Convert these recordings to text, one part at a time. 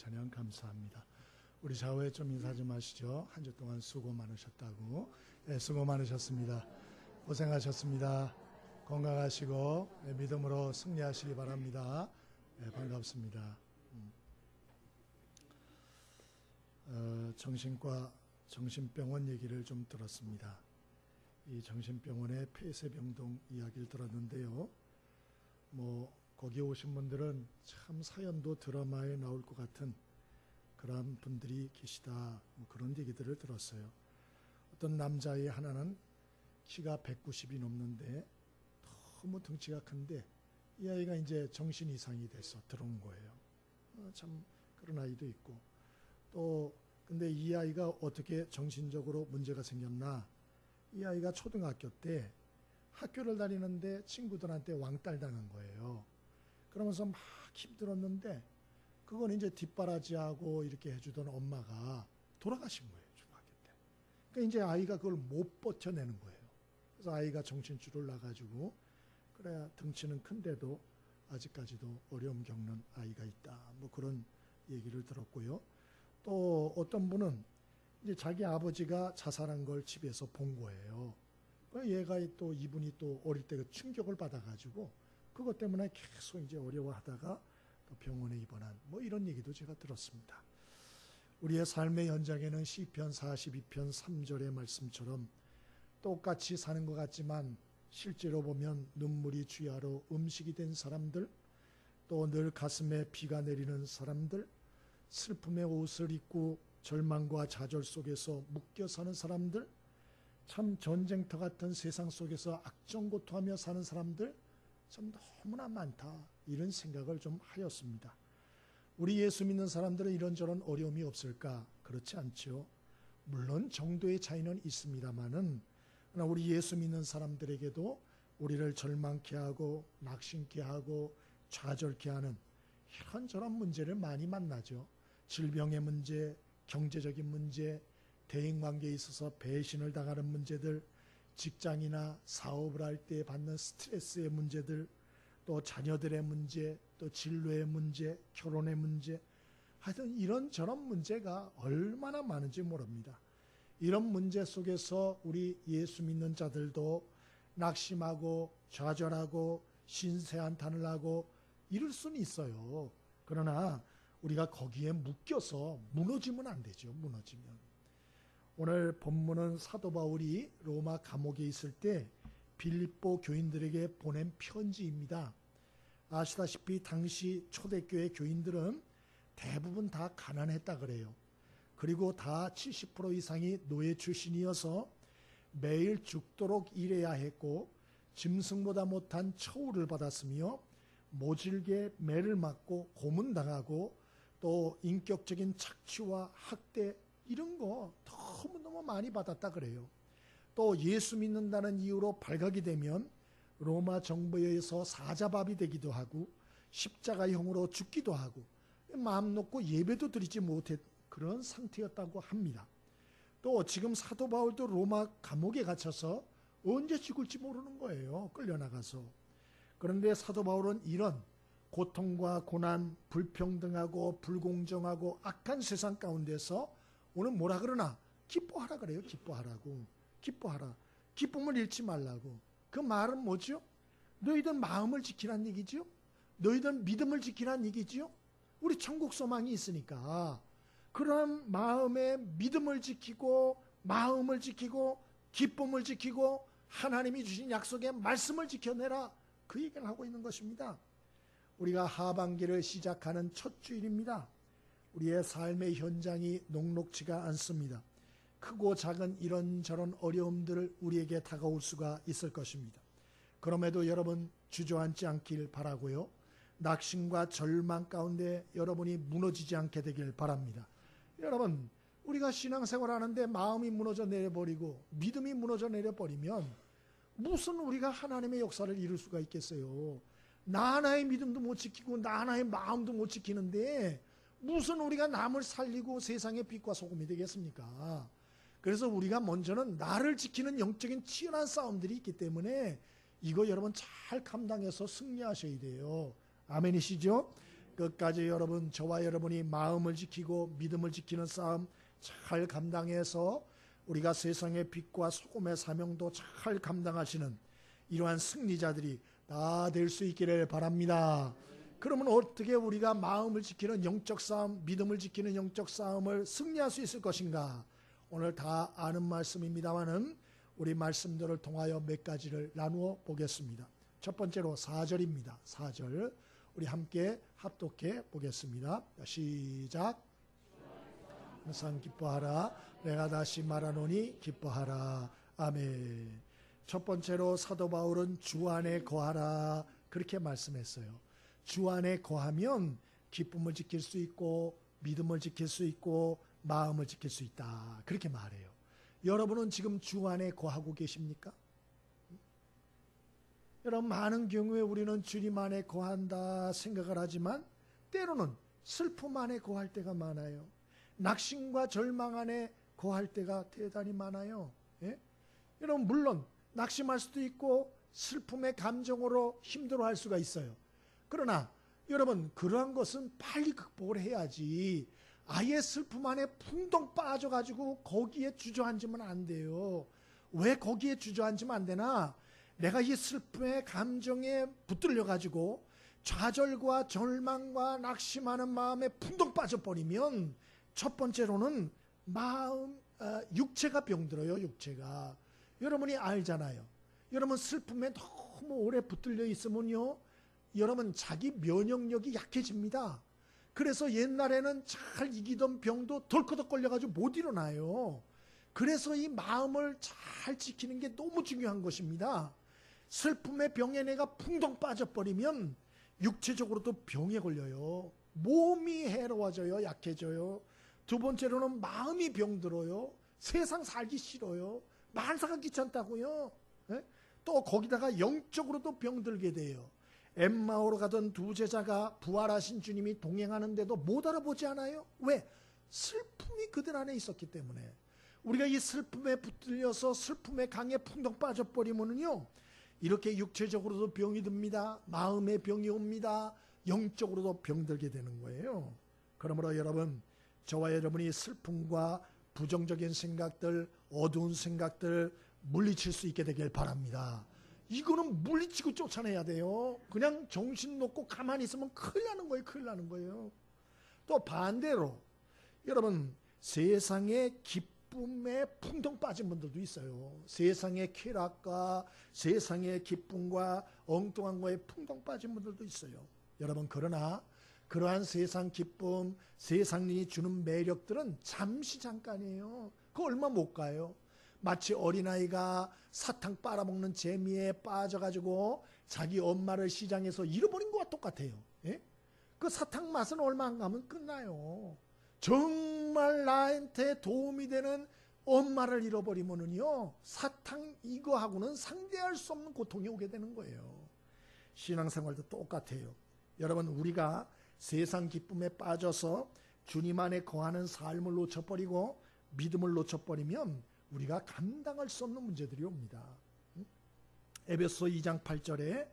찬양 감사합니다. 우리 좌우에 좀 인사 좀 하시죠. 한 주 동안 수고 많으셨다고. 네, 수고 많으셨습니다. 고생하셨습니다. 건강하시고 믿음으로 승리하시기 바랍니다. 네, 반갑습니다. 정신과 정신병원 얘기를 좀 들었습니다. 이 정신병원의 폐쇄병동 이야기를 들었는데요. 거기 오신 분들은 참 사연도 드라마에 나올 것 같은 그런 분들이 계시다. 그런 얘기들을 들었어요. 어떤 남자의 하나는 키가 190이 넘는데 너무 덩치가 큰데 이 아이가 이제 정신 이상이 돼서 들어온 거예요. 참 그런 아이도 있고 또 근데 이 아이가 어떻게 정신적으로 문제가 생겼나? 이 아이가 초등학교 때 학교를 다니는데 친구들한테 왕따를 당한 거예요. 그러면서 막 힘들었는데 그건 이제 뒷바라지하고 이렇게 해주던 엄마가 돌아가신 거예요. 중학교 때. 그러니까 이제 아이가 그걸 못 버텨내는 거예요. 그래서 아이가 정신줄을 놔가지고 그래야 덩치는 큰데도 아직까지도 어려움 겪는 아이가 있다. 그런 얘기를 들었고요. 또 어떤 분은 이제 자기 아버지가 자살한 걸 집에서 본 거예요. 얘가 또 이분이 또 어릴 때 충격을 받아가지고 그것 때문에 계속 이제 어려워하다가 또 병원에 입원한 이런 얘기도 제가 들었습니다. 우리의 삶의 현장에는 시편 42편 3절의 말씀처럼 똑같이 사는 것 같지만 실제로 보면 눈물이 주야로 음식이 된 사람들, 또 늘 가슴에 비가 내리는 사람들, 슬픔의 옷을 입고 절망과 좌절 속에서 묶여 사는 사람들, 참 전쟁터 같은 세상 속에서 악정고투하며 사는 사람들 참 너무나 많다. 이런 생각을 좀 하였습니다. 우리 예수 믿는 사람들은 이런저런 어려움이 없을까? 그렇지 않죠. 물론 정도의 차이는 있습니다만은 우리 예수 믿는 사람들에게도 우리를 절망케 하고 낙심케 하고 좌절케 하는 이런저런 문제를 많이 만나죠. 질병의 문제, 경제적인 문제, 대인관계에 있어서 배신을 당하는 문제들, 직장이나 사업을 할 때 받는 스트레스의 문제들, 또 자녀들의 문제, 또 진로의 문제, 결혼의 문제, 하여튼 이런저런 문제가 얼마나 많은지 모릅니다. 이런 문제 속에서 우리 예수 믿는 자들도 낙심하고 좌절하고 신세한탄을 하고 이럴 수는 있어요. 그러나 우리가 거기에 묶여서 무너지면 안 되죠. 무너지면. 오늘 본문은 사도 바울이 로마 감옥에 있을 때 빌립보 교인들에게 보낸 편지입니다. 아시다시피 당시 초대교회 교인들은 대부분 다 가난했다 그래요. 그리고 다 70% 이상이 노예 출신이어서 매일 죽도록 일해야 했고 짐승보다 못한 처우를 받았으며 모질게 매를 맞고 고문당하고 또 인격적인 착취와 학대 이런 거 너무너무 많이 받았다 그래요. 또 예수 믿는다는 이유로 발각이 되면 로마 정부에 의해서 사자밥이 되기도 하고 십자가형으로 죽기도 하고 마음 놓고 예배도 드리지 못했 그런 상태였다고 합니다. 또 지금 사도 바울도 로마 감옥에 갇혀서 언제 죽을지 모르는 거예요. 끌려나가서. 그런데 사도 바울은 이런 고통과 고난, 불평등하고 불공정하고 악한 세상 가운데서 오늘 뭐라 그러나? 기뻐하라 그래요. 기뻐하라고. 기뻐하라. 기쁨을 잃지 말라고. 그 말은 뭐죠? 너희들 마음을 지키란 얘기죠? 너희들 믿음을 지키란 얘기죠? 우리 천국 소망이 있으니까 그런 마음의 믿음을 지키고 마음을 지키고 기쁨을 지키고 하나님이 주신 약속의 말씀을 지켜내라. 그 얘기를 하고 있는 것입니다. 우리가 하반기를 시작하는 첫 주일입니다. 우리의 삶의 현장이 녹록지가 않습니다. 크고 작은 이런저런 어려움들을 우리에게 다가올 수가 있을 것입니다. 그럼에도 여러분 주저앉지 않길 바라고요. 낙심과 절망 가운데 여러분이 무너지지 않게 되길 바랍니다. 여러분 우리가 신앙생활 하는데 마음이 무너져 내려버리고 믿음이 무너져 내려버리면 무슨 우리가 하나님의 역사를 이룰 수가 있겠어요. 나 하나의 믿음도 못 지키고 나 하나의 마음도 못 지키는데 무슨 우리가 남을 살리고 세상의 빛과 소금이 되겠습니까? 그래서 우리가 먼저는 나를 지키는 영적인 치열한 싸움들이 있기 때문에 이거 여러분 잘 감당해서 승리하셔야 돼요. 아멘이시죠? 끝까지 여러분, 저와 여러분이 마음을 지키고 믿음을 지키는 싸움 잘 감당해서 우리가 세상의 빛과 소금의 사명도 잘 감당하시는 이러한 승리자들이 다 될 수 있기를 바랍니다. 그러면 어떻게 우리가 마음을 지키는 영적 싸움, 믿음을 지키는 영적 싸움을 승리할 수 있을 것인가? 오늘 다 아는 말씀입니다마는 우리 말씀들을 통하여 몇 가지를 나누어 보겠습니다. 첫 번째로 4절입니다. 4절 우리 함께 합독해 보겠습니다. 시작. 항상 기뻐하라. 내가 다시 말하노니 기뻐하라. 아멘. 첫 번째로 사도 바울은 주 안에 거하라 그렇게 말씀했어요. 주 안에 거하면 기쁨을 지킬 수 있고 믿음을 지킬 수 있고 마음을 지킬 수 있다 그렇게 말해요. 여러분은 지금 주 안에 거하고 계십니까? 여러분, 많은 경우에 우리는 주님 안에 거한다 생각을 하지만 때로는 슬픔 안에 거할 때가 많아요. 낙심과 절망 안에 거할 때가 대단히 많아요. 예? 여러분, 물론 낙심할 수도 있고 슬픔의 감정으로 힘들어할 수가 있어요. 그러나 여러분, 그러한 것은 빨리 극복을 해야지 아예 슬픔 안에 풍덩 빠져가지고 거기에 주저앉으면 안 돼요. 왜 거기에 주저앉으면 안 되나? 내가 이 슬픔의 감정에 붙들려가지고 좌절과 절망과 낙심하는 마음에 풍덩 빠져버리면 첫 번째로는 육체가 병들어요. 육체가. 여러분이 알잖아요. 여러분, 슬픔에 너무 오래 붙들려 있으면요, 여러분 자기 면역력이 약해집니다. 그래서 옛날에는 잘 이기던 병도 덜커덕 걸려가지고 못 일어나요. 그래서 이 마음을 잘 지키는 게 너무 중요한 것입니다. 슬픔의 병에 내가 풍덩 빠져버리면 육체적으로도 병에 걸려요. 몸이 해로워져요. 약해져요. 두 번째로는 마음이 병들어요. 세상 살기 싫어요. 만사가 귀찮다고요. 네? 또 거기다가 영적으로도 병들게 돼요. 엠마오로 가던 두 제자가 부활하신 주님이 동행하는데도 못 알아보지 않아요? 왜? 슬픔이 그들 안에 있었기 때문에. 우리가 이 슬픔에 붙들려서 슬픔의 강에 풍덩 빠져버리면요, 이렇게 육체적으로도 병이 듭니다. 마음의 병이 옵니다. 영적으로도 병들게 되는 거예요. 그러므로 여러분, 저와 여러분이 슬픔과 부정적인 생각들, 어두운 생각들 물리칠 수 있게 되길 바랍니다. 이거는 물리치고 쫓아내야 돼요. 그냥 정신 놓고 가만히 있으면 큰일 나는 거예요. 큰일 나는 거예요. 또 반대로 여러분, 세상의 기쁨에 풍덩 빠진 분들도 있어요. 세상의 쾌락과 세상의 기쁨과 엉뚱한 거에 풍덩 빠진 분들도 있어요. 여러분, 그러나 그러한 세상 기쁨, 세상이 주는 매력들은 잠시 잠깐이에요. 그거 얼마 못 가요. 마치 어린아이가 사탕 빨아먹는 재미에 빠져가지고 자기 엄마를 시장에서 잃어버린 것과 똑같아요. 예? 그 사탕 맛은 얼마 안 가면 끝나요. 정말 나한테 도움이 되는 엄마를 잃어버리면은요, 사탕 이거하고는 상대할 수 없는 고통이 오게 되는 거예요. 신앙생활도 똑같아요. 여러분, 우리가 세상 기쁨에 빠져서 주님 안에 거하는 삶을 놓쳐버리고 믿음을 놓쳐버리면 우리가 감당할 수 없는 문제들이 옵니다. 에베소 2장 8절에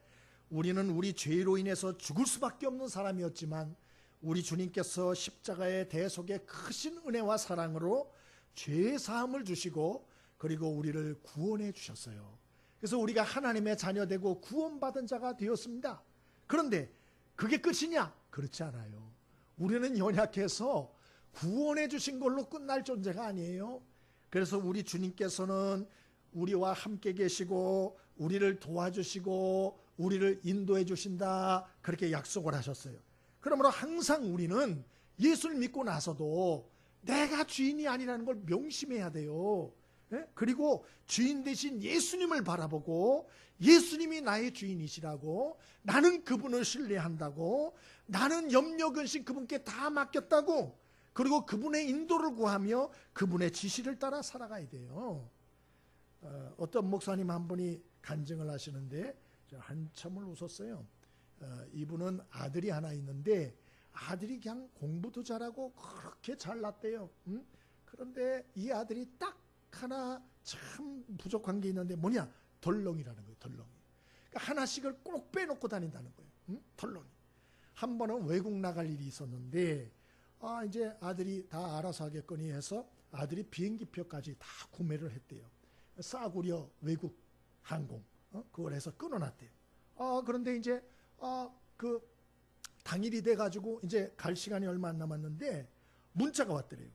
우리는 우리 죄로 인해서 죽을 수밖에 없는 사람이었지만 우리 주님께서 십자가의 대속의 크신 은혜와 사랑으로 죄 사함을 주시고 그리고 우리를 구원해 주셨어요. 그래서 우리가 하나님의 자녀되고 구원받은 자가 되었습니다. 그런데 그게 끝이냐? 그렇지 않아요. 우리는 연약해서 구원해 주신 걸로 끝날 존재가 아니에요. 그래서 우리 주님께서는 우리와 함께 계시고 우리를 도와주시고 우리를 인도해 주신다, 그렇게 약속을 하셨어요. 그러므로 항상 우리는 예수를 믿고 나서도 내가 주인이 아니라는 걸 명심해야 돼요. 그리고 주인 대신 예수님을 바라보고 예수님이 나의 주인이시라고, 나는 그분을 신뢰한다고, 나는 염려 근심 그분께 다 맡겼다고, 그리고 그분의 인도를 구하며 그분의 지시를 따라 살아가야 돼요. 어떤 목사님 한 분이 간증을 하시는데 한참을 웃었어요. 이분은 아들이 하나 있는데 아들이 그냥 공부도 잘하고 그렇게 잘났대요. 그런데 이 아들이 딱 하나 참 부족한 게 있는데 뭐냐? 덜렁이라는 거예요. 덜렁이. 그러니까 하나씩을 꼭 빼놓고 다닌다는 거예요. 덜렁이. 한 번은 외국 나갈 일이 있었는데 이제 아들이 다 알아서 하겠거니 해서 아들이 비행기표까지 다 구매를 했대요. 싸구려 외국 항공 그걸 해서 끊어놨대요. 그런데 이제 그 당일이 돼가지고 이제 갈 시간이 얼마 안 남았는데 문자가 왔더래요.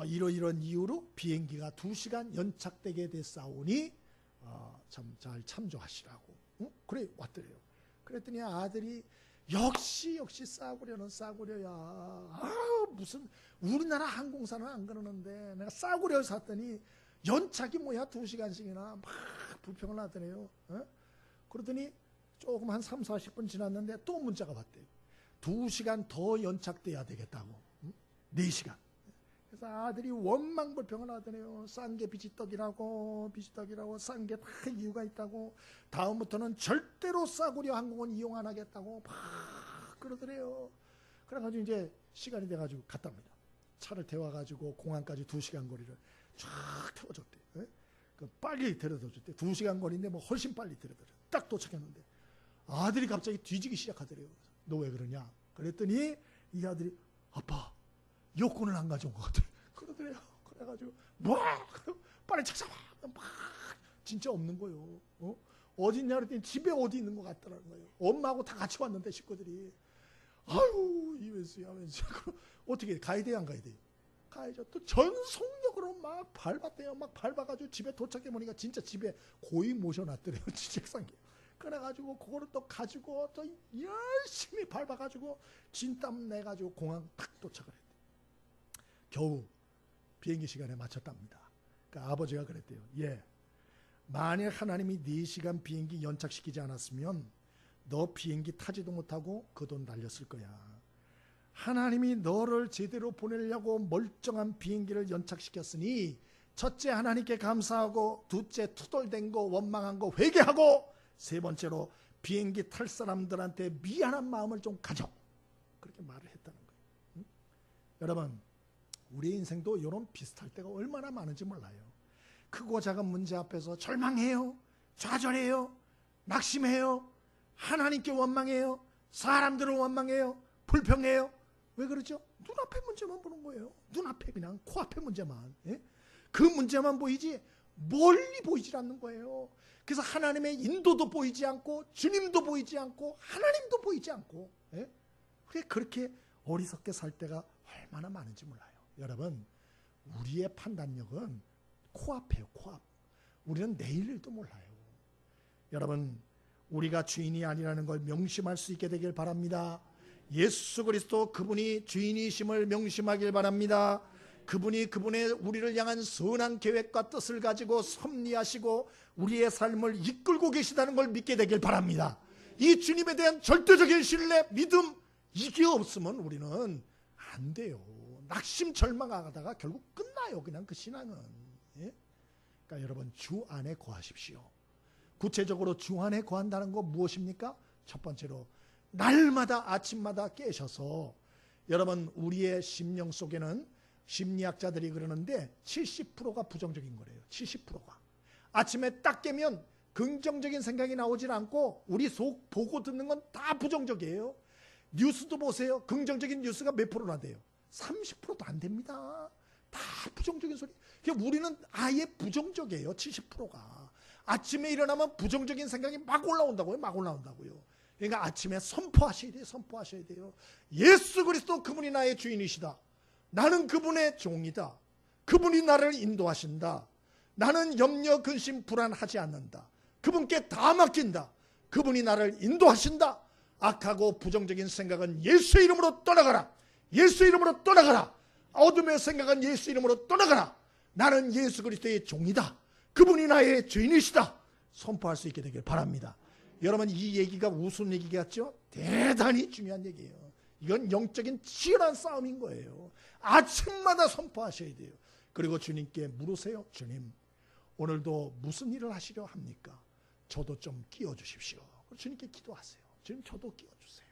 이런 이유로 비행기가 2시간 연착되게 됐사오니 참 잘 참조하시라고. 그래 왔더래요. 그랬더니 아들이 역시 싸구려는 싸구려야. 무슨 우리나라 항공사는 안 그러는데 내가 싸구려 샀더니 연착이 뭐야 2시간씩이나 막 불평을 하더래요. 그러더니 조금 한 3, 40분 지났는데 또 문자가 왔대요. 2시간 더 연착돼야 되겠다고. 4시간. 그래서 아들이 원망불평을 하더래요. 싼 게 비지떡이라고 싼 게 다 이유가 있다고. 다음부터는 절대로 싸구려 항공은 이용 안 하겠다고 막 그러더래요. 그래가지고 이제 시간이 돼가지고 갔답니다. 차를 태워가지고 공항까지 2시간 거리를 쫙 태워줬대. 빨리 데려다줬대. 2시간 거리인데 뭐 훨씬 빨리 데려다줬대. 딱 도착했는데 아들이 갑자기 뒤지기 시작하더래요. 너 왜 그러냐? 그랬더니 이 아들이 아빠 여권을 안 가져온 것 같아. 그러더래요. 그래가지고 빨리 찾아와. 막 진짜 없는 거예요. 어딨냐 그랬더니 집에 어디 있는 것 같더라는 거예요. 엄마하고 다 같이 왔는데 식구들이. 아유 이웬수야 웬수. 어떻게 가야 돼 안 가야 돼? 가야죠. 또 전속력으로 막 밟았대요. 막 밟아가지고 집에 도착해 보니까 진짜 집에 고이 모셔놨더래요. 책상에. 그래가지고 그거를 또 가지고 또 열심히 밟아가지고 진땀 내가지고 공항 딱 도착을 했대. 겨우 비행기 시간에 맞췄답니다. 그러니까 아버지가 그랬대요. 만약 하나님이 4시간 비행기 연착시키지 않았으면 너 비행기 타지도 못하고 그 돈 날렸을 거야. 하나님이 너를 제대로 보내려고 멀쩡한 비행기를 연착시켰으니 첫째 하나님께 감사하고 둘째 투덜댄 거 원망한 거 회개하고 세 번째로 비행기 탈 사람들한테 미안한 마음을 좀 가져. 그렇게 말을 했다는 거예요. 여러분 우리 인생도 이런 비슷할 때가 얼마나 많은지 몰라요. 크고 작은 문제 앞에서 절망해요. 좌절해요. 낙심해요. 하나님께 원망해요. 사람들을 원망해요. 불평해요. 왜 그러죠? 눈앞의 문제만 보는 거예요. 눈앞에 그냥 코앞의 문제만. 그 문제만 보이지 멀리 보이질 않는 거예요. 그래서 하나님의 인도도 보이지 않고 주님도 보이지 않고 하나님도 보이지 않고 그렇게 어리석게 살 때가 얼마나 많은지 몰라요. 여러분 우리의 판단력은 코앞이에요. 코앞. 우리는 내일 일도 몰라요. 여러분 우리가 주인이 아니라는 걸 명심할 수 있게 되길 바랍니다. 예수 그리스도 그분이 주인이심을 명심하길 바랍니다. 그분이 그분의 우리를 향한 선한 계획과 뜻을 가지고 섭리하시고 우리의 삶을 이끌고 계시다는 걸 믿게 되길 바랍니다. 이 주님에 대한 절대적인 신뢰, 믿음 이게 없으면 우리는 안 돼요. 낙심 절망하다가 결국 끝나요. 그냥 그 신앙은. 그러니까 여러분 주 안에 거하십시오. 구체적으로 주 안에 거한다는 거 무엇입니까? 첫 번째로 날마다 아침마다 깨셔서 여러분 우리의 심령 속에는 심리학자들이 그러는데 70%가 부정적인 거래요. 70%가. 아침에 딱 깨면 긍정적인 생각이 나오질 않고 우리 속 보고 듣는 건 다 부정적이에요. 뉴스도 보세요. 긍정적인 뉴스가 몇 프로나 돼요? 30%도 안 됩니다. 다 부정적인 소리. 그러니까 우리는 아예 부정적이에요. 70%가. 아침에 일어나면 부정적인 생각이 막 올라온다고요. 막 올라온다고요. 그러니까 아침에 선포하셔야 돼요. 선포하셔야 돼요. 예수 그리스도 그분이 나의 주인이시다. 나는 그분의 종이다. 그분이 나를 인도하신다. 나는 염려, 근심, 불안하지 않는다. 그분께 다 맡긴다. 그분이 나를 인도하신다. 악하고 부정적인 생각은 예수의 이름으로 떠나가라. 예수의 이름으로 떠나가라. 어둠의 생각은 예수 이름으로 떠나가라. 나는 예수 그리스도의 종이다. 그분이 나의 주인이시다. 선포할 수 있게 되길 바랍니다. 여러분 이 얘기가 우스운 얘기 같죠? 대단히 중요한 얘기예요. 이건 영적인 치열한 싸움인 거예요. 아침마다 선포하셔야 돼요. 그리고 주님께 물으세요. 주님 오늘도 무슨 일을 하시려 합니까? 저도 좀 끼워주십시오. 주님께 기도하세요. 주님 저도 끼워주세요.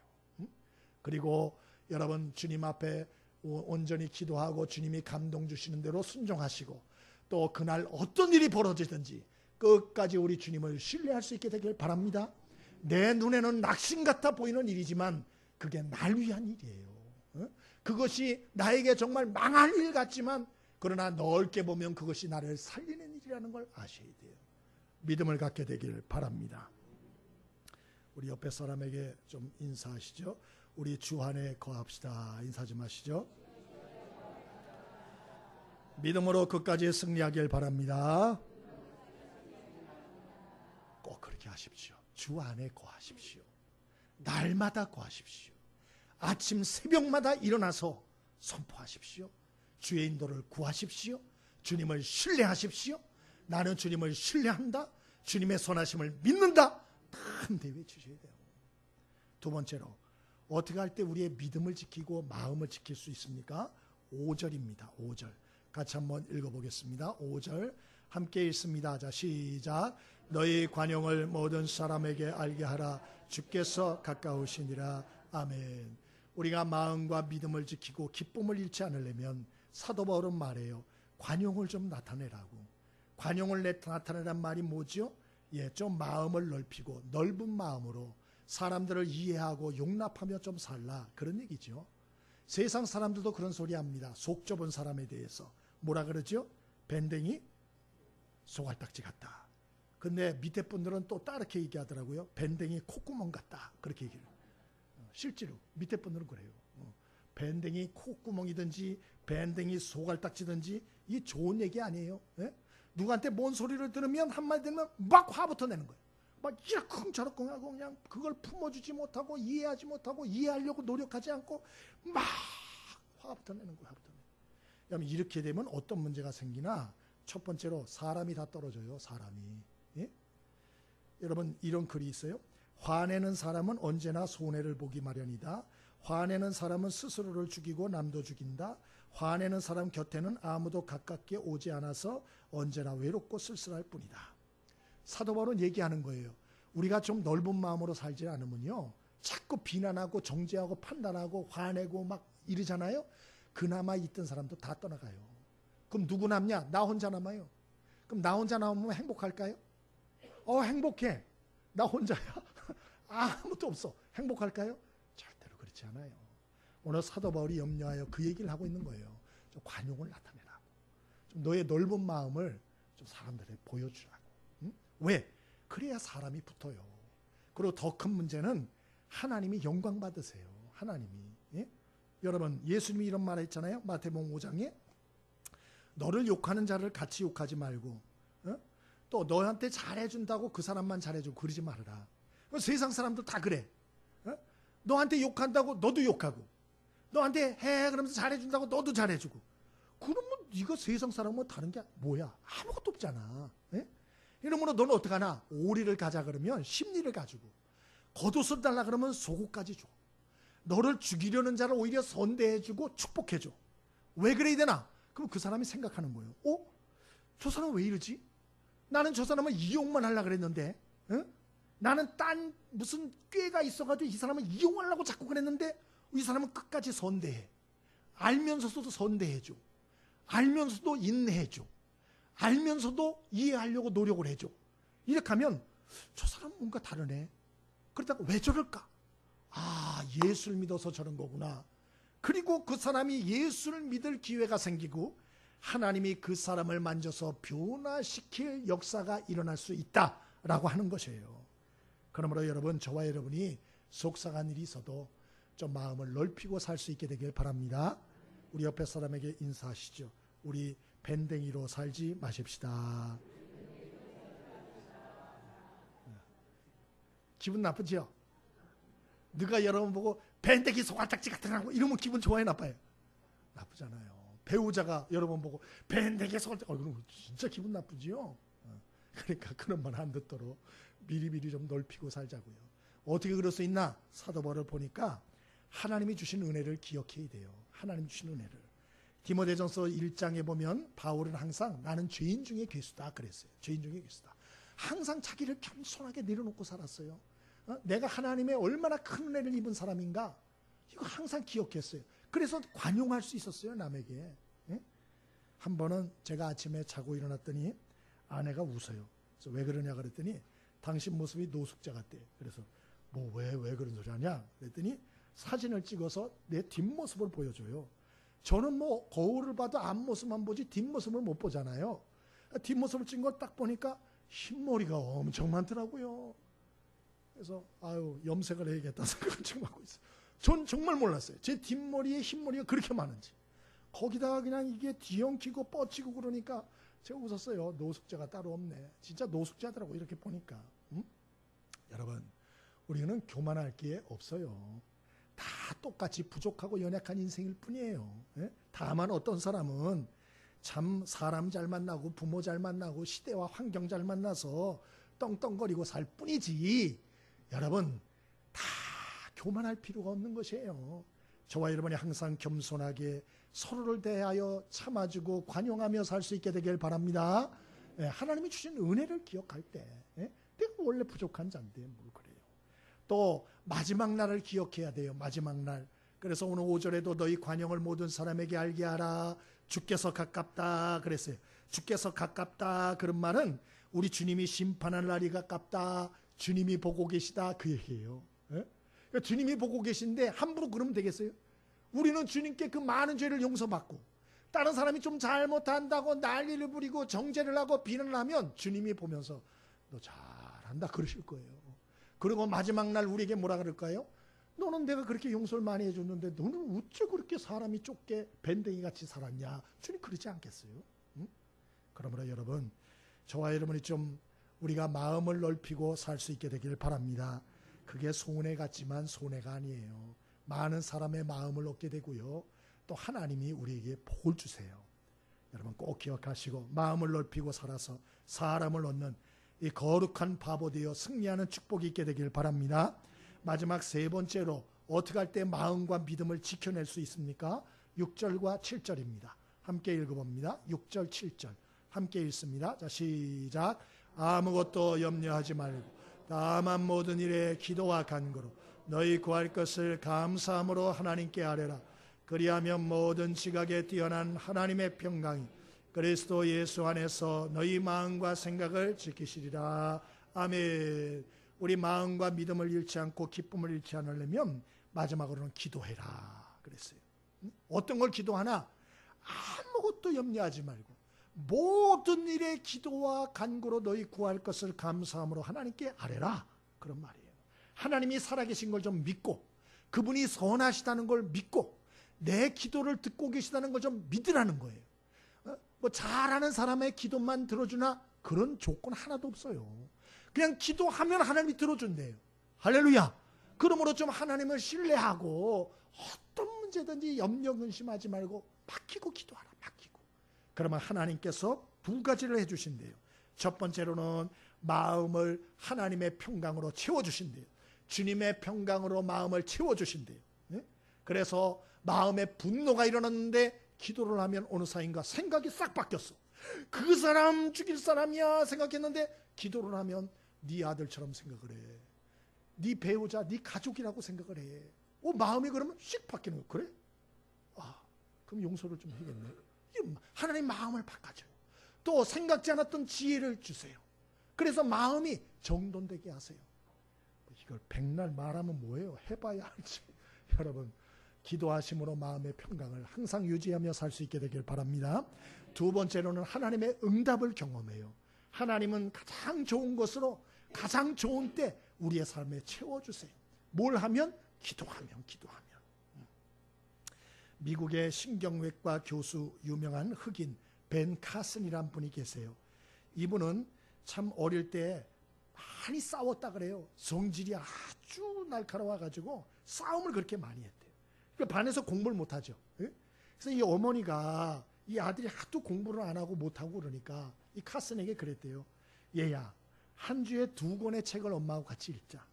그리고 여러분 주님 앞에 온전히 기도하고 주님이 감동 주시는 대로 순종하시고 또 그날 어떤 일이 벌어지든지 끝까지 우리 주님을 신뢰할 수 있게 되길 바랍니다. 내 눈에는 낙심 같아 보이는 일이지만 그게 날 위한 일이에요. 그것이 나에게 정말 망할 일 같지만 그러나 넓게 보면 그것이 나를 살리는 일이라는 걸 아셔야 돼요. 믿음을 갖게 되길 바랍니다. 우리 옆에 사람에게 좀 인사하시죠. 우리 주 안에 거합시다. 인사 좀 하시죠. 믿음으로 끝까지 승리하길 바랍니다. 꼭 그렇게 하십시오. 주 안에 거하십시오. 날마다 거하십시오. 아침 새벽마다 일어나서 선포하십시오. 주의 인도를 구하십시오. 주님을 신뢰하십시오. 나는 주님을 신뢰한다. 주님의 선하심을 믿는다. 담대히 외치셔야 돼요. 두 번째로 어떻게 할 때 우리의 믿음을 지키고 마음을 지킬 수 있습니까? 5절입니다. 5절 같이 한번 읽어보겠습니다. 5절 함께 읽습니다. 자, 시작. 너희 관용을 모든 사람에게 알게 하라. 주께서 가까우시니라. 아멘. 우리가 마음과 믿음을 지키고 기쁨을 잃지 않으려면 사도 바울은 말해요. 관용을 좀 나타내라고. 관용을 나타내란 말이 뭐죠? 좀 마음을 넓히고 넓은 마음으로 사람들을 이해하고 용납하며 좀 살라. 그런 얘기죠. 세상 사람들도 그런 소리 합니다. 속 좁은 사람에 대해서. 뭐라 그러죠? 밴댕이 소갈딱지 같다. 근데 밑에 분들은 또 다르게 얘기하더라고요. 밴댕이 콧구멍 같다. 그렇게 얘기를. 실제로 밑에 분들은 그래요. 밴댕이 콧구멍이든지 밴댕이 소갈딱지든지 이 좋은 얘기 아니에요. 예? 누구한테 뭔 소리를 들으면 한마디 들으면 막 화부터 내는 거예요. 막 이러쿵저러쿵 하고 그냥 그걸 품어주지 못하고 이해하지 못하고 이해하려고 노력하지 않고 막 화부터 내는 거예요. 화부터 내는. 그러면 이렇게 되면 어떤 문제가 생기나? 첫 번째로 사람이 다 떨어져요. 사람이. 예? 여러분 이런 글이 있어요. 화내는 사람은 언제나 손해를 보기 마련이다. 화내는 사람은 스스로를 죽이고 남도 죽인다. 화내는 사람 곁에는 아무도 가깝게 오지 않아서 언제나 외롭고 쓸쓸할 뿐이다. 사도 바울은 얘기하는 거예요. 우리가 좀 넓은 마음으로 살지 않으면요, 자꾸 비난하고 정죄하고 판단하고 화내고 막 이러잖아요. 그나마 있던 사람도 다 떠나가요. 그럼 누구 남냐? 나 혼자 남아요. 그럼 나 혼자 남으면 행복할까요? 행복해. 나 혼자야. 아무것도 없어. 행복할까요? 절대로 그렇지 않아요. 오늘 사도 바울이 염려하여 그 얘기를 하고 있는 거예요. 좀 관용을 나타내라고. 좀 너의 넓은 마음을 좀 사람들에게 보여주라고. 응? 왜? 그래야 사람이 붙어요. 그리고 더 큰 문제는 하나님이 영광 받으세요. 하나님이. 예? 여러분 예수님이 이런 말 했잖아요. 마태복음 5장에 너를 욕하는 자를 같이 욕하지 말고 또 너한테 잘해준다고 그 사람만 잘해주고 그러지 말아라. 세상 사람들 다 그래. 너한테 욕한다고 너도 욕하고 너한테 해 그러면서 잘해준다고 너도 잘해주고 그러면 네가 세상 사람은 다른 게 뭐야? 아무것도 없잖아. 예? 이러므로 너는 어떡하나? 오리를 가자 그러면 심리를 가지고 겉옷을 달라 그러면 속옷까지 줘. 너를 죽이려는 자를 오히려 선대해주고 축복해줘. 왜 그래야 되나? 그럼 그 사람이 생각하는 거예요. 저 사람 왜 이러지? 나는 저 사람을 이용만 하려고 그랬는데 나는 딴 무슨 꾀가 있어가지고 이 사람을 이용하려고 자꾸 그랬는데 이 사람은 끝까지 선대해. 알면서도 선대해줘. 알면서도 인내해줘. 알면서도 이해하려고 노력을 해줘. 이렇게 하면 저 사람 뭔가 다르네. 그러다가 왜 저럴까? 예수를 믿어서 저런 거구나. 그리고 그 사람이 예수를 믿을 기회가 생기고 하나님이 그 사람을 만져서 변화시킬 역사가 일어날 수 있다라고 하는 것이에요. 그러므로 여러분, 저와 여러분이 속상한 일이 있어도 좀 마음을 넓히고 살 수 있게 되길 바랍니다. 우리 옆에 사람에게 인사하시죠. 우리 밴댕이로 살지 마십시다. 기분 나쁘죠? 누가 여러분 보고 밴댕이 소갈딱지 같은 거 이러면 기분 좋아요, 나빠요? 나쁘잖아요. 배우자가 여러분 보고 밴댕이 소갈딱지 그러면 진짜 기분 나쁘지요? 그러니까 그런 말 안 듣도록 미리미리 좀 넓히고 살자고요. 어떻게 그럴 수 있나? 사도 바울을 보니까 하나님이 주신 은혜를 기억해야 돼요. 하나님 주신 은혜를. 디모데전서 1장에 보면 바울은 항상 나는 죄인 중에 괴수다 그랬어요. 죄인 중에 괴수다. 항상 자기를 겸손하게 내려놓고 살았어요. 내가 하나님의 얼마나 큰 은혜를 입은 사람인가 이거 항상 기억했어요. 그래서 관용할 수 있었어요, 남에게. 예? 한 번은 제가 아침에 자고 일어났더니 아내가 웃어요. 그래서 왜 그러냐 그랬더니 당신 모습이 노숙자 같대. 그래서 왜 그런 소리 하냐 그랬더니 사진을 찍어서 내 뒷모습을 보여줘요. 저는 뭐 거울을 봐도 앞모습만 보지 뒷모습을 못 보잖아요. 뒷모습을 찍은 걸 딱 보니까 흰머리가 엄청 많더라고요. 그래서 아유, 염색을 해야겠다 생각을 지금 하고 있어요. 전 정말 몰랐어요. 제 뒷머리에 흰머리가 그렇게 많은지. 거기다가 그냥 이게 뒤엉키고 뻗치고 그러니까 제가 웃었어요. 노숙자가 따로 없네. 진짜 노숙자더라고 이렇게 보니까. 여러분, 우리는 교만할 게 없어요. 다 똑같이 부족하고 연약한 인생일 뿐이에요. 예? 다만 어떤 사람은 참 사람 잘 만나고 부모 잘 만나고 시대와 환경 잘 만나서 떵떵거리고 살 뿐이지, 여러분 다 교만할 필요가 없는 것이에요. 저와 여러분이 항상 겸손하게 서로를 대하여 참아주고 관용하며 살 수 있게 되길 바랍니다. 예, 하나님이 주신 은혜를 기억할 때, 예? 내가 원래 부족한 자인데 뭘 그래요. 또 마지막 날을 기억해야 돼요. 마지막 날. 그래서 오늘 5절에도 너희 관용을 모든 사람에게 알게 하라. 주께서 가깝다 그랬어요. 주께서 가깝다 그런 말은 우리 주님이 심판할 날이 가깝다, 주님이 보고 계시다 그 얘기예요. 예? 그러니까 주님이 보고 계신데 함부로 그러면 되겠어요? 우리는 주님께 그 많은 죄를 용서받고 다른 사람이 좀 잘못한다고 난리를 부리고 정죄를 하고 비난을 하면 주님이 보면서 너 잘한다 그러실 거예요. 그리고 마지막 날 우리에게 뭐라 그럴까요? 너는 내가 그렇게 용서를 많이 해줬는데 너는 어째 그렇게 사람이 좁게 밴댕이같이 살았냐? 주님 그러지 않겠어요? 응? 그러므로 여러분, 저와 여러분이 좀 우리가 마음을 넓히고 살 수 있게 되길 바랍니다. 그게 손해 같지만 손해가 아니에요. 많은 사람의 마음을 얻게 되고요. 또 하나님이 우리에게 복을 주세요. 여러분 꼭 기억하시고 마음을 넓히고 살아서 사람을 얻는 이 거룩한 바보 되어 승리하는 축복이 있게 되길 바랍니다. 마지막 세 번째로 어떻게 할 때 마음과 믿음을 지켜낼 수 있습니까? 6절과 7절입니다. 함께 읽어봅니다. 6절 7절 함께 읽습니다. 자, 시작. 아무것도 염려하지 말고 다만 모든 일에 기도와 간구로 너희 구할 것을 감사함으로 하나님께 아뢰라. 그리하면 모든 지각에 뛰어난 하나님의 평강이 그리스도 예수 안에서 너희 마음과 생각을 지키시리라. 아멘. 우리 마음과 믿음을 잃지 않고 기쁨을 잃지 않으려면 마지막으로는 기도해라 그랬어요. 어떤 걸 기도하나? 아무것도 염려하지 말고 모든 일에 기도와 간구로 너희 구할 것을 감사함으로 하나님께 아뢰라 그런 말이에요. 하나님이 살아계신 걸 좀 믿고 그분이 선하시다는 걸 믿고 내 기도를 듣고 계시다는 걸 좀 믿으라는 거예요. 뭐 잘하는 사람의 기도만 들어주나? 그런 조건 하나도 없어요. 그냥 기도하면 하나님이 들어준대요. 할렐루야. 그러므로 좀 하나님을 신뢰하고 어떤 문제든지 염려 근심하지 말고 맡기고 기도하라. 맡기고. 그러면 하나님께서 두 가지를 해주신대요. 첫 번째로는 마음을 하나님의 평강으로 채워주신대요. 주님의 평강으로 마음을 채워주신대요. 그래서 마음에 분노가 일어났는데 기도를 하면 어느 사이인가 생각이 싹 바뀌었어. 그 사람 죽일 사람이야 생각했는데 기도를 하면 네 아들처럼 생각을 해. 네 배우자, 네 가족이라고 생각을 해. 마음이 그러면 씩 바뀌는 거야. 그래? 그럼 용서를 좀 해야겠네. 하나님 마음을 바꿔줘요. 또 생각지 않았던 지혜를 주세요. 그래서 마음이 정돈되게 하세요. 이걸 백날 말하면 뭐예요? 해봐야 알지. 여러분, 기도하심으로 마음의 평강을 항상 유지하며 살 수 있게 되길 바랍니다. 두 번째로는 하나님의 응답을 경험해요. 하나님은 가장 좋은 것으로 가장 좋은 때 우리의 삶에 채워주세요. 뭘 하면? 기도하면. 미국의 신경외과 교수 유명한 흑인 벤 카슨이란 분이 계세요. 이분은 참 어릴 때 많이 싸웠다 그래요. 성질이 아주 날카로워가지고 싸움을 그렇게 많이 했대요. 그러니까 반에서 공부를 못하죠. 그래서 이 어머니가 이 아들이 하도 공부를 안 하고 못하고 그러니까 이 카슨에게 그랬대요. 얘야, 한 주에 2권의 책을 엄마하고 같이 읽자.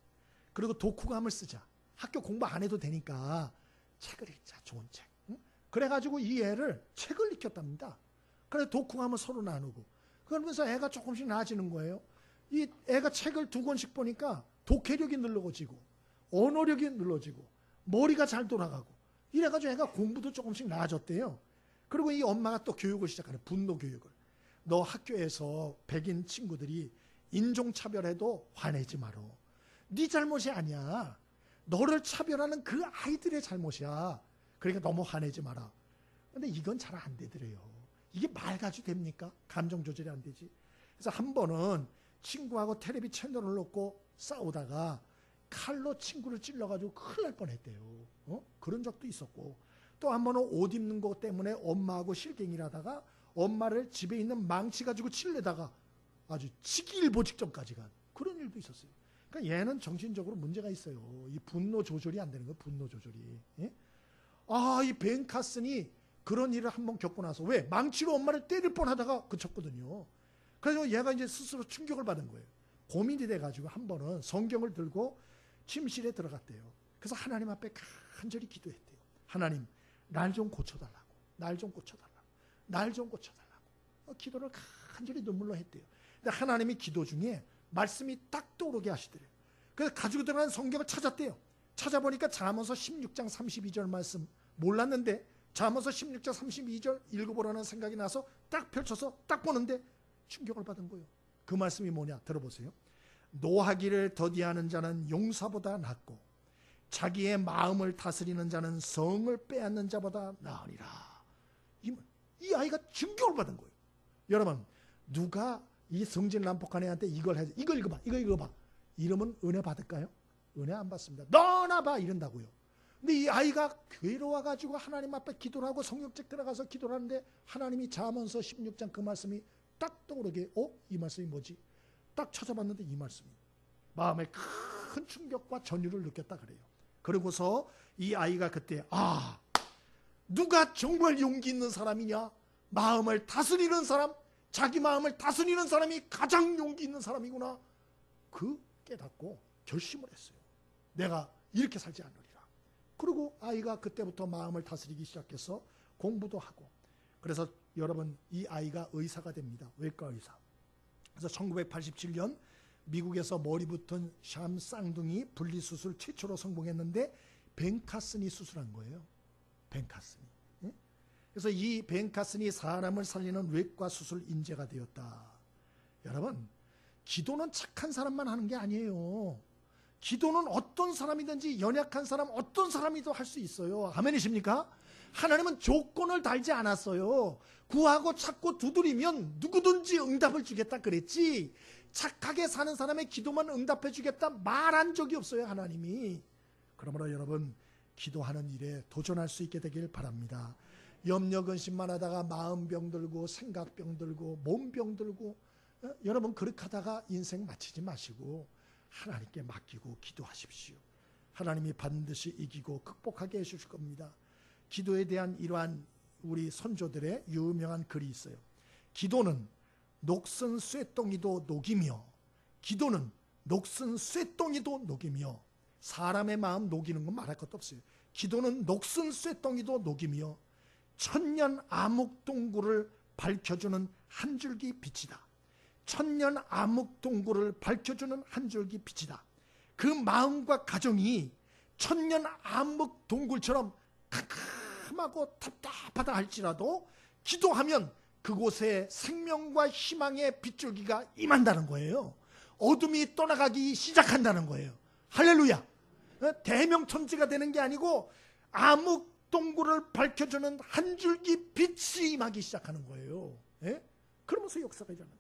그리고 독후감을 쓰자. 학교 공부 안 해도 되니까 책을 읽자. 좋은 책. 그래가지고 이 애를 책을 익혔답니다. 그래서 독후감을 서로 나누고 그러면서 애가 조금씩 나아지는 거예요. 이 애가 책을 2권씩 보니까 독해력이 늘어지고 언어력이 늘어지고 머리가 잘 돌아가고 이래가지고 애가 공부도 조금씩 나아졌대요. 그리고 이 엄마가 또 교육을 시작하는 분노 교육을. 너 학교에서 백인 친구들이 인종차별해도 화내지 마라. 네 잘못이 아니야. 너를 차별하는 그 아이들의 잘못이야. 그러니까 너무 화내지 마라. 근데 이건 잘 안 되더래요. 이게 말 가지고 됩니까? 감정 조절이 안 되지. 그래서 한 번은 친구하고 텔레비 채널을 놓고 싸우다가 칼로 친구를 찔러가지고 큰일 날 뻔했대요. 그런 적도 있었고, 또 한 번은 옷 입는 것 때문에 엄마하고 실갱이를 하다가 엄마를 집에 있는 망치 가지고 칠려다가 아주 치기일보 직전까지 간 그런 일도 있었어요. 그러니까 얘는 정신적으로 문제가 있어요. 이 분노 조절이 안 되는 거예요. 분노 조절이. 예? 이 벤 카슨이 그런 일을 한번 겪고 나서 왜? 망치로 엄마를 때릴 뻔하다가 그쳤거든요. 그래서 얘가 이제 스스로 충격을 받은 거예요. 고민이 돼가지고 한 번은 성경을 들고 침실에 들어갔대요. 그래서 하나님 앞에 간절히 기도했대요. 하나님, 날 좀 고쳐달라고. 날 좀 고쳐달라고. 날 좀 고쳐달라고. 기도를 간절히 눈물로 했대요. 근데 하나님이 기도 중에 말씀이 딱 떠오르게 하시더래요. 그래서 가지고 들어간 성경을 찾았대요. 찾아보니까 잠언서 16장 32절 말씀 몰랐는데 잠언서 16장 32절 읽어보라는 생각이 나서 딱 펼쳐서 딱 보는데 충격을 받은 거예요. 그 말씀이 뭐냐 들어보세요. 노하기를 더디하는 자는 용사보다 낫고 자기의 마음을 다스리는 자는 성을 빼앗는 자보다 나으니라. 이 아이가 충격을 받은 거예요. 여러분, 누가 이 성질 난폭한 애한테 이걸 해서 이거 읽어봐, 이거 읽어봐. 이러면 은혜 받을까요? 은혜 안 받습니다. 너나 봐 이런다고요. 근데 이 아이가 교회로 와가지고 하나님 앞에 기도를 하고 성경책 들어가서 기도를 하는데 하나님이 잠언서 16장 그 말씀이 딱 떠오르게 이 말씀이 뭐지? 딱 찾아봤는데 이 말씀이 마음에 큰 충격과 전율을 느꼈다 그래요. 그러고서 이 아이가 그때 누가 정말 용기 있는 사람이냐? 마음을 다스리는 사람, 자기 마음을 다스리는 사람이 가장 용기 있는 사람이구나. 그 깨닫고 결심을 했어요. 내가 이렇게 살지 않으리라. 그리고 아이가 그때부터 마음을 다스리기 시작해서 공부도 하고. 그래서 여러분, 이 아이가 의사가 됩니다. 외과 의사. 그래서 1987년 미국에서 머리 붙은 샴 쌍둥이 분리수술 최초로 성공했는데 벤 카슨이 수술한 거예요. 벤 카슨이. 그래서 이 벤 카슨이 사람을 살리는 외과 수술 인재가 되었다. 여러분, 기도는 착한 사람만 하는 게 아니에요. 기도는 어떤 사람이든지 연약한 사람 어떤 사람이도 할 수 있어요. 아멘이십니까? 하나님은 조건을 달지 않았어요. 구하고 찾고 두드리면 누구든지 응답을 주겠다 그랬지, 착하게 사는 사람의 기도만 응답해 주겠다 말한 적이 없어요, 하나님이. 그러므로 여러분, 기도하는 일에 도전할 수 있게 되길 바랍니다. 염려 근심만 하다가 마음병 들고 생각병 들고 몸병 들고 여러분 그렇게 하다가 인생 마치지 마시고 하나님께 맡기고 기도하십시오. 하나님이 반드시 이기고 극복하게 해주실 겁니다. 기도에 대한 이러한 우리 선조들의 유명한 글이 있어요. 기도는 녹슨 쇠덩이도 녹이며, 기도는 녹슨 쇠덩이도 녹이며, 사람의 마음 녹이는 건 말할 것도 없어요. 기도는 녹슨 쇠덩이도 녹이며 천년 암흑동굴을 밝혀주는 한 줄기 빛이다. 천년 암흑동굴을 밝혀주는 한 줄기 빛이다. 그 마음과 가정이 천년 암흑동굴처럼 캄캄하고 답답하다 할지라도 기도하면 그곳에 생명과 희망의 빗줄기가 임한다는 거예요. 어둠이 떠나가기 시작한다는 거예요. 할렐루야. 대명천지가 되는 게 아니고 암흑동굴을 밝혀주는 한 줄기 빛이 임하기 시작하는 거예요. 그러면서 역사가 일어나요.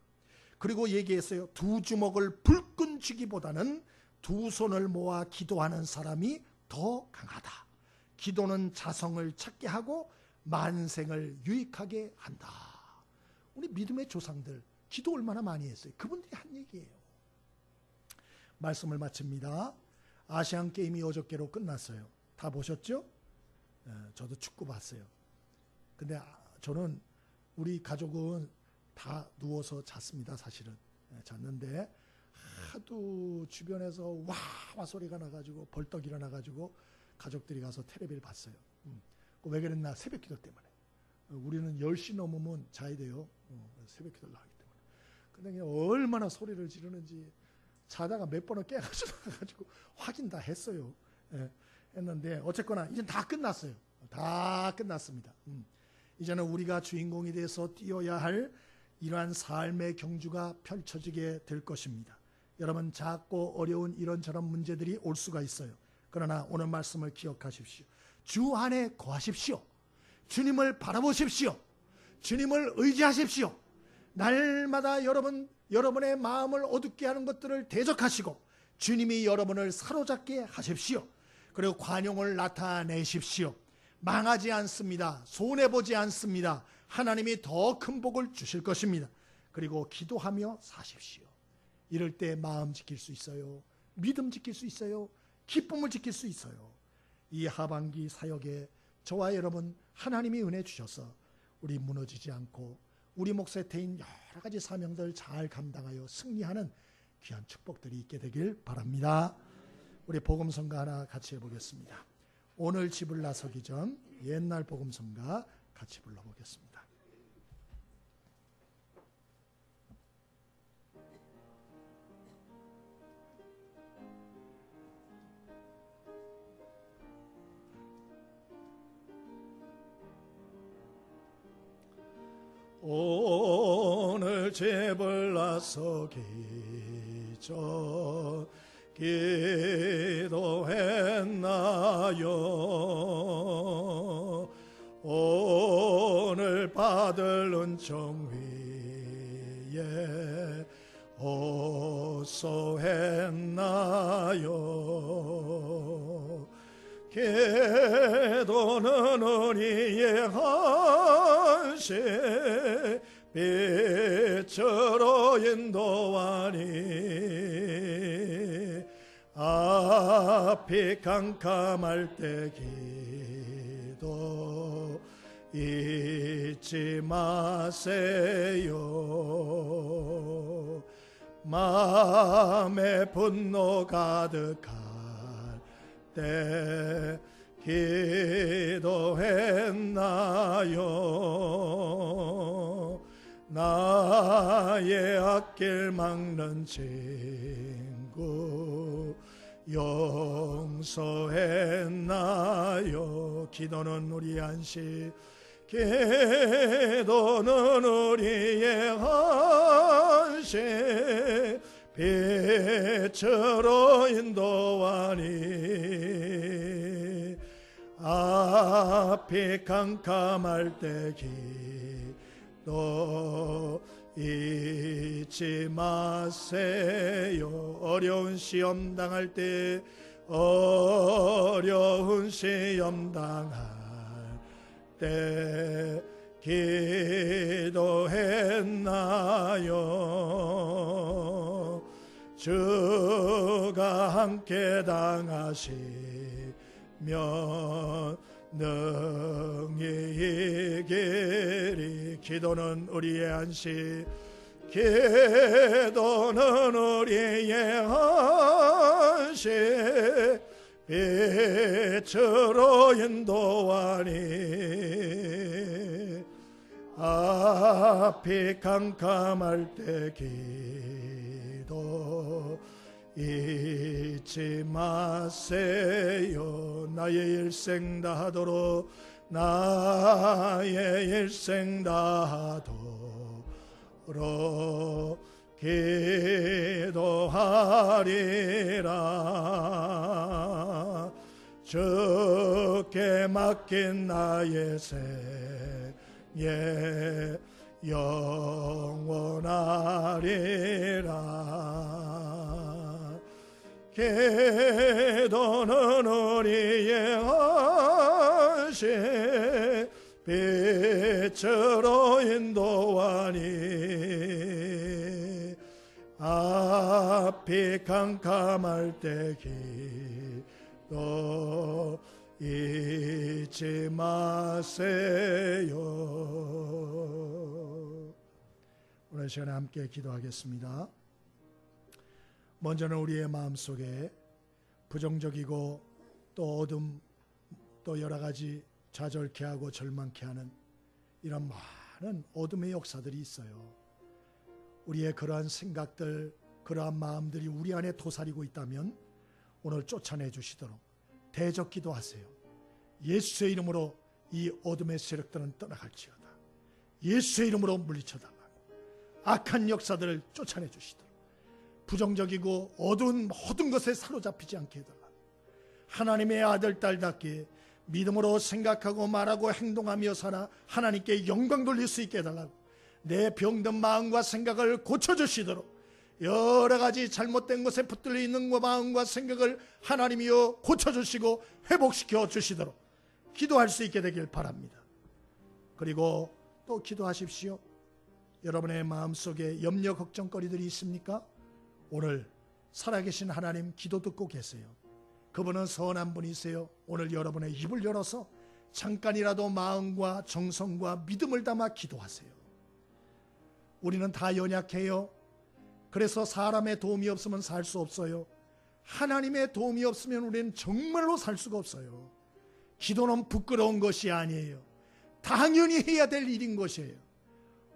그리고 얘기했어요. 두 주먹을 불끈 쥐기보다는 두 손을 모아 기도하는 사람이 더 강하다. 기도는 자성을 찾게 하고 만생을 유익하게 한다. 우리 믿음의 조상들 기도 얼마나 많이 했어요. 그분들이 한 얘기예요. 말씀을 마칩니다. 아시안게임이 어저께로 끝났어요. 다 보셨죠? 저도 축구 봤어요. 근데 저는 우리 가족은 다 누워서 잤습니다. 사실은 잤는데 하도 주변에서 와 소리가 나가지고 벌떡 일어나가지고 가족들이 가서 텔레비를 봤어요. 왜 그랬나? 새벽 기도 때문에. 우리는 10시 넘으면 자야 돼요. 새벽 기도를 하기 때문에. 근데 그냥 얼마나 소리를 지르는지 자다가 몇 번을 깨가지고 확인 다 했어요. 했는데 어쨌거나 이제 다 끝났어요. 다 끝났습니다. 이제는 우리가 주인공이 돼서 뛰어야 할 이러한 삶의 경주가 펼쳐지게 될 것입니다. 여러분, 작고 어려운 이런저런 문제들이 올 수가 있어요. 그러나 오늘 말씀을 기억하십시오. 주 안에 거하십시오. 주님을 바라보십시오. 주님을 의지하십시오. 날마다 여러분의 마음을 어둡게 하는 것들을 대적하시고 주님이 여러분을 사로잡게 하십시오. 그리고 관용을 나타내십시오. 망하지 않습니다. 손해보지 않습니다. 하나님이 더 큰 복을 주실 것입니다. 그리고 기도하며 사십시오. 이럴 때 마음 지킬 수 있어요. 믿음 지킬 수 있어요. 기쁨을 지킬 수 있어요. 이 하반기 사역에 저와 여러분 하나님이 은혜 주셔서 우리 무너지지 않고 우리 몫에 대인 여러 가지 사명들 잘 감당하여 승리하는 귀한 축복들이 있게 되길 바랍니다. 우리 복음성가 하나 같이 해보겠습니다. 오늘 집을 나서기 전 옛날 복음성가 같이 불러보겠습니다. 오늘 집을 나서기 전 기도했나요? 오늘 받을 은총 위에 호소했나요? 기도는 우리의 한시 빛으로 인도하니 앞이 캄캄할 때 기도 잊지 마세요. 마음에 분노 가득할 때 기도했나요? 나의 앞길 막는 친구 용서했나요? 기도는 우리의 안식, 기도는 우리의 안식, 빛으로 인도하니 앞이 캄캄할 때 기도 잊지 마세요. 어려운 시험 당할 때, 어려운 시험 당할 때 기도했나요? 주가 함께 당하시면 능히 이기리. 기도는 우리의 안식, 기도는 우리의 안식, 빛으로 인도하니 앞이 캄캄할 때 기도 잊지 마세요. 나의 일생 다하도록, 나의 일생 다하도록 기도하리라. 주께 맡긴 나의 생애 영원하리라. 기도는 우리의 안식, 빛으로 인도하니 앞이 캄캄할 때 기도 잊지 마세요. 오늘 시간에 함께 기도하겠습니다. 먼저는 우리의 마음속에 부정적이고 또 어둠, 또 여러 가지 좌절케 하고 절망케 하는 이런 많은 어둠의 역사들이 있어요. 우리의 그러한 생각들, 그러한 마음들이 우리 안에 도사리고 있다면 오늘 쫓아내 주시도록 대적 기도하세요. 예수의 이름으로 이 어둠의 세력들은 떠나갈지어다. 예수의 이름으로 물리쳐달라고 악한 역사들을 쫓아내 주시도록, 부정적이고 어두운 모든 것에 사로잡히지 않게 해달라고, 하나님의 아들, 딸답게 믿음으로 생각하고 말하고 행동하며 살아 하나님께 영광 돌릴 수 있게 해달라고, 내 병든 마음과 생각을 고쳐주시도록, 여러 가지 잘못된 것에 붙들려 있는 마음과 생각을 하나님이여 고쳐주시고 회복시켜 주시도록 기도할 수 있게 되길 바랍니다. 그리고 또 기도하십시오. 여러분의 마음속에 염려 걱정거리들이 있습니까? 오늘 살아계신 하나님 기도 듣고 계세요. 그분은 선한 분이세요. 오늘 여러분의 입을 열어서 잠깐이라도 마음과 정성과 믿음을 담아 기도하세요. 우리는 다 연약해요. 그래서 사람의 도움이 없으면 살 수 없어요. 하나님의 도움이 없으면 우리는 정말로 살 수가 없어요. 기도는 부끄러운 것이 아니에요. 당연히 해야 될 일인 것이에요.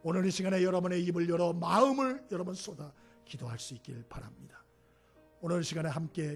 오늘 이 시간에 여러분의 입을 열어 마음을 여러분 쏟아 기도할 수 있길 바랍니다. 오늘 이 시간에 함께